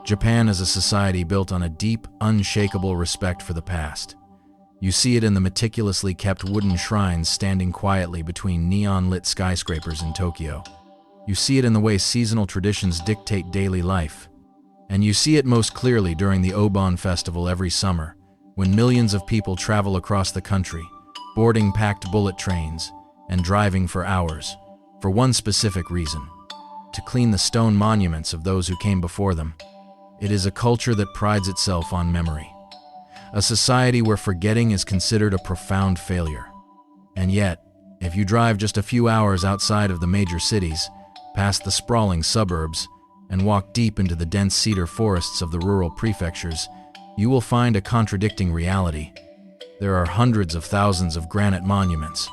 Japan is a society built on a deep, unshakable respect for the past. You see it in the meticulously kept wooden shrines standing quietly between neon-lit skyscrapers in Tokyo. You see it in the way seasonal traditions dictate daily life. And you see it most clearly during the Obon Festival every summer, when millions of people travel across the country, boarding packed bullet trains and driving for hours, for one specific reason: to clean the stone monuments of those who came before them. It is a culture that prides itself on memory, a society where forgetting is considered a profound failure. And yet, if you drive just a few hours outside of the major cities, past the sprawling suburbs, and walk deep into the dense cedar forests of the rural prefectures, you will find a contradicting reality. There are hundreds of thousands of granite monuments,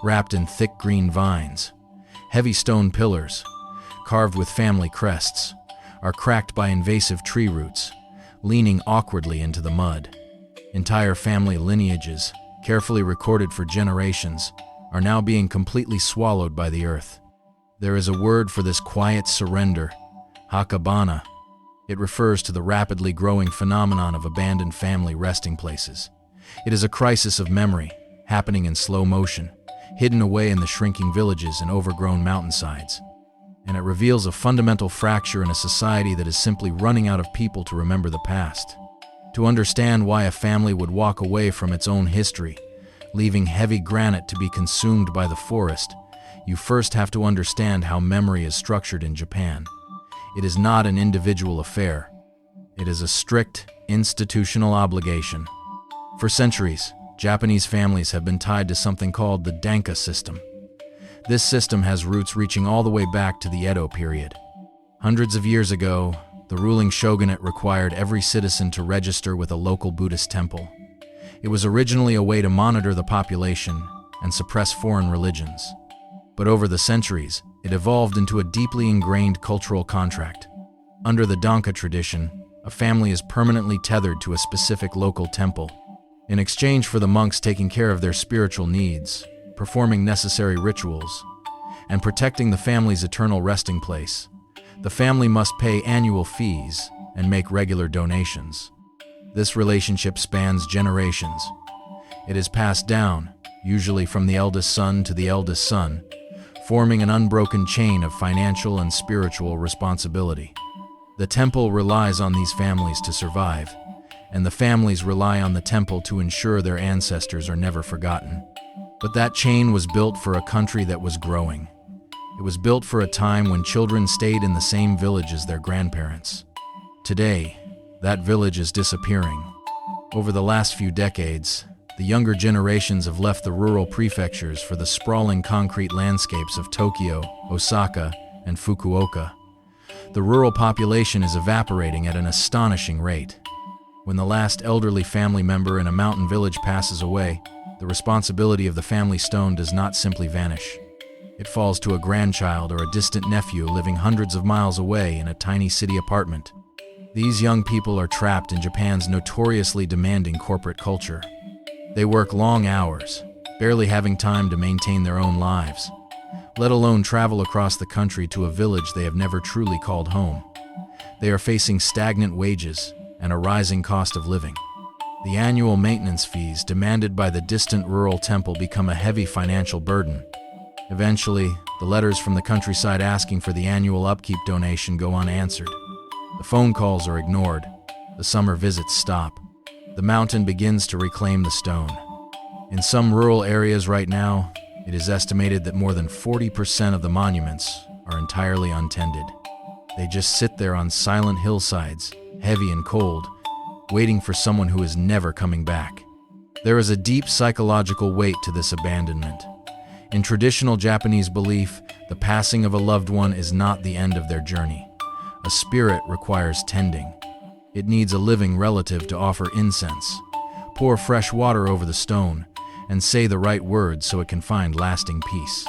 wrapped in thick green vines. Heavy stone pillars, carved with family crests, are cracked by invasive tree roots, leaning awkwardly into the mud. Entire family lineages, carefully recorded for generations, are now being completely swallowed by the earth. There is a word for this quiet surrender: Hakabana. It refers to the rapidly growing phenomenon of abandoned family resting places. It is a crisis of memory, happening in slow motion, hidden away in the shrinking villages and overgrown mountainsides. And it reveals a fundamental fracture in a society that is simply running out of people to remember the past. To understand why a family would walk away from its own history, leaving heavy granite to be consumed by the forest, you first have to understand how memory is structured in Japan. It is not an individual affair. It is a strict, institutional obligation. For centuries, Japanese families have been tied to something called the Danka system. This system has roots reaching all the way back to the Edo period. Hundreds of years ago, the ruling shogunate required every citizen to register with a local Buddhist temple. It was originally a way to monitor the population and suppress foreign religions. But over the centuries, it evolved into a deeply ingrained cultural contract. Under the Danka tradition, a family is permanently tethered to a specific local temple. In exchange for the monks taking care of their spiritual needs, performing necessary rituals, and protecting the family's eternal resting place, the family must pay annual fees and make regular donations. This relationship spans generations. It is passed down, usually from the eldest son to the eldest son, forming an unbroken chain of financial and spiritual responsibility. The temple relies on these families to survive, and the families rely on the temple to ensure their ancestors are never forgotten. But that chain was built for a country that was growing. It was built for a time when children stayed in the same village as their grandparents. Today, that village is disappearing. Over the last few decades, the younger generations have left the rural prefectures for the sprawling concrete landscapes of Tokyo, Osaka, and Fukuoka. The rural population is evaporating at an astonishing rate. When the last elderly family member in a mountain village passes away, the responsibility of the family stone does not simply vanish. It falls to a grandchild or a distant nephew living hundreds of miles away in a tiny city apartment. These young people are trapped in Japan's notoriously demanding corporate culture. They work long hours, barely having time to maintain their own lives, let alone travel across the country to a village they have never truly called home. They are facing stagnant wages and a rising cost of living. The annual maintenance fees demanded by the distant rural temple become a heavy financial burden. Eventually, the letters from the countryside asking for the annual upkeep donation go unanswered. The phone calls are ignored. The summer visits stop. The mountain begins to reclaim the stone. In some rural areas right now, it is estimated that more than 40% of the monuments are entirely untended. They just sit there on silent hillsides, heavy and cold, waiting for someone who is never coming back. There is a deep psychological weight to this abandonment. In traditional Japanese belief, the passing of a loved one is not the end of their journey. A spirit requires tending. It needs a living relative to offer incense, pour fresh water over the stone, and say the right words so it can find lasting peace.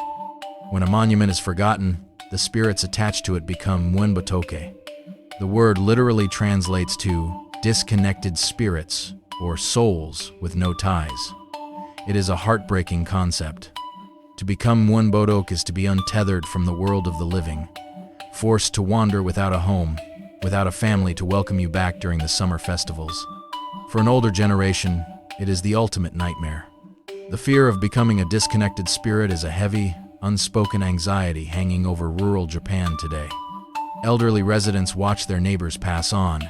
When a monument is forgotten, the spirits attached to it become muenbatoke. The word literally translates to disconnected spirits, or souls with no ties. It is a heartbreaking concept. To become muenbodok is to be untethered from the world of the living, forced to wander without a home, without a family to welcome you back during the summer festivals. For an older generation, it is the ultimate nightmare. The fear of becoming a disconnected spirit is a heavy, unspoken anxiety hanging over rural Japan today. Elderly residents watch their neighbors pass on,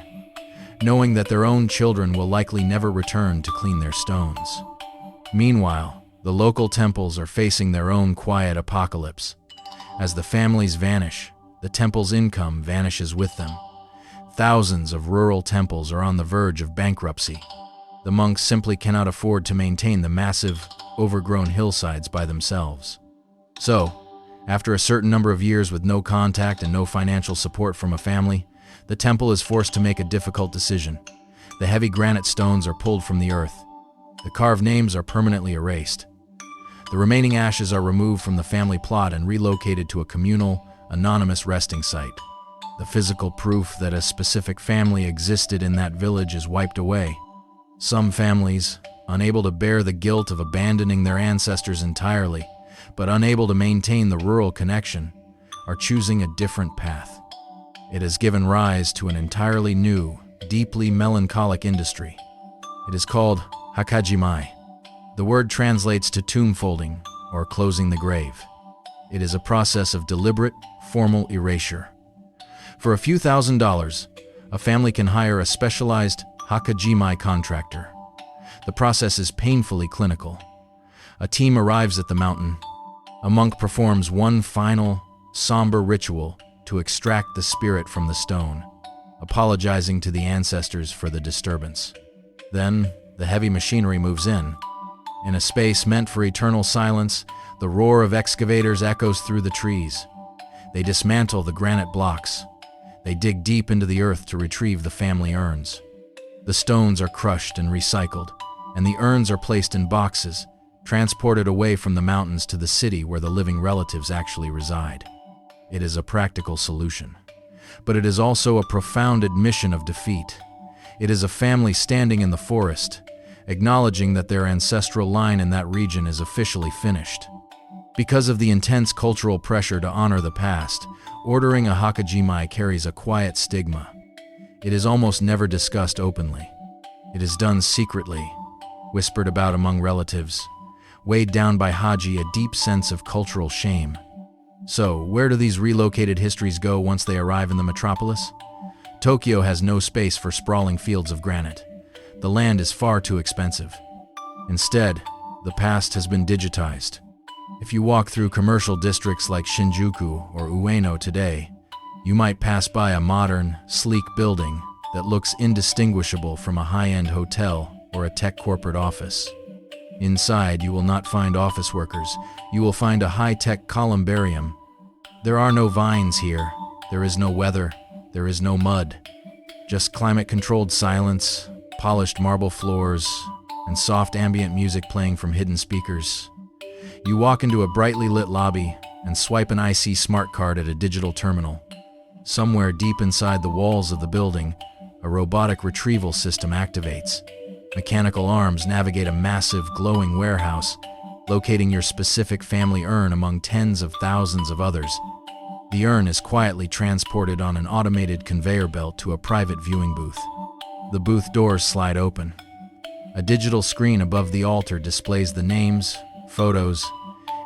knowing that their own children will likely never return to clean their stones. Meanwhile, the local temples are facing their own quiet apocalypse. As the families vanish, the temple's income vanishes with them. Thousands of rural temples are on the verge of bankruptcy. The monks simply cannot afford to maintain the massive, overgrown hillsides by themselves. So, after a certain number of years with no contact and no financial support from a family, the temple is forced to make a difficult decision. The heavy granite stones are pulled from the earth. The carved names are permanently erased. The remaining ashes are removed from the family plot and relocated to a communal, anonymous resting site. The physical proof that a specific family existed in that village is wiped away. Some families, unable to bear the guilt of abandoning their ancestors entirely, but unable to maintain the rural connection, are choosing a different path. It has given rise to an entirely new, deeply melancholic industry. It is called Hakajimai. The word translates to tomb folding or closing the grave. It is a process of deliberate, formal erasure. For a few $1,000s, a family can hire a specialized Hakajimai contractor. The process is painfully clinical. A team arrives at the mountain. A monk performs one final, somber ritual to extract the spirit from the stone, apologizing to the ancestors for the disturbance. Then, the heavy machinery moves in. In a space meant for eternal silence, the roar of excavators echoes through the trees. They dismantle the granite blocks. They dig deep into the earth to retrieve the family urns. The stones are crushed and recycled, and the urns are placed in boxes, transported away from the mountains to the city where the living relatives actually reside. It is a practical solution, but it is also a profound admission of defeat. It is a family standing in the forest, acknowledging that their ancestral line in that region is officially finished. Because of the intense cultural pressure to honor the past, ordering a Hakajimai carries a quiet stigma. It is almost never discussed openly. It is done secretly, whispered about among relatives, weighed down by Haji a deep sense of cultural shame. So, where do these relocated histories go once they arrive in the metropolis? Tokyo has no space for sprawling fields of granite. The land is far too expensive. Instead, the past has been digitized. If you walk through commercial districts like Shinjuku or Ueno today, you might pass by a modern, sleek building that looks indistinguishable from a high-end hotel or a tech corporate office. Inside, you will not find office workers. You will find a high-tech columbarium. There are no vines here. There is no weather. There is no mud. Just climate-controlled silence, polished marble floors, and soft ambient music playing from hidden speakers. You walk into a brightly lit lobby and swipe an IC smart card at a digital terminal. Somewhere deep inside the walls of the building, a robotic retrieval system activates. Mechanical arms navigate a massive, glowing warehouse, locating your specific family urn among tens of thousands of others. The urn is quietly transported on an automated conveyor belt to a private viewing booth. The booth doors slide open. A digital screen above the altar displays the names, photos,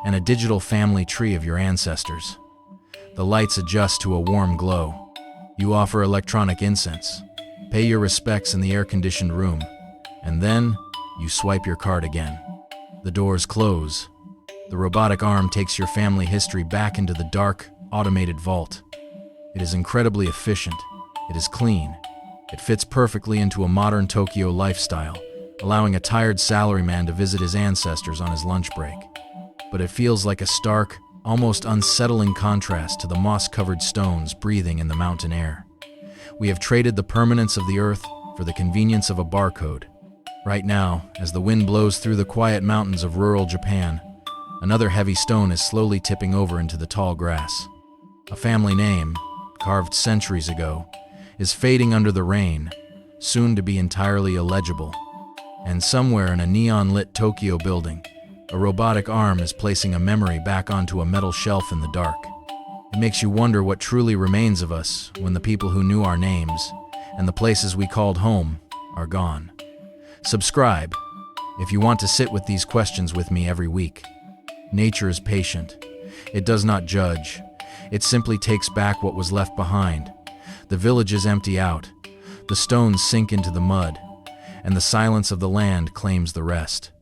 and a digital family tree of your ancestors. The lights adjust to a warm glow. You offer electronic incense, pay your respects in the air-conditioned room, and then you swipe your card again. The doors close. The robotic arm takes your family history back into the dark, automated vault. It is incredibly efficient. It is clean. It fits perfectly into a modern Tokyo lifestyle, allowing a tired salaryman to visit his ancestors on his lunch break. But it feels like a stark, almost unsettling contrast to the moss-covered stones breathing in the mountain air. We have traded the permanence of the earth for the convenience of a barcode. Right now, as the wind blows through the quiet mountains of rural Japan, another heavy stone is slowly tipping over into the tall grass. A family name, carved centuries ago, is fading under the rain, soon to be entirely illegible. And somewhere in a neon-lit Tokyo building, a robotic arm is placing a memory back onto a metal shelf in the dark. It makes you wonder what truly remains of us when the people who knew our names and the places we called home are gone. Subscribe if you want to sit with these questions with me every week. Nature is patient. It does not judge. It simply takes back what was left behind. The villages empty out. The stones sink into the mud, and the silence of the land claims the rest.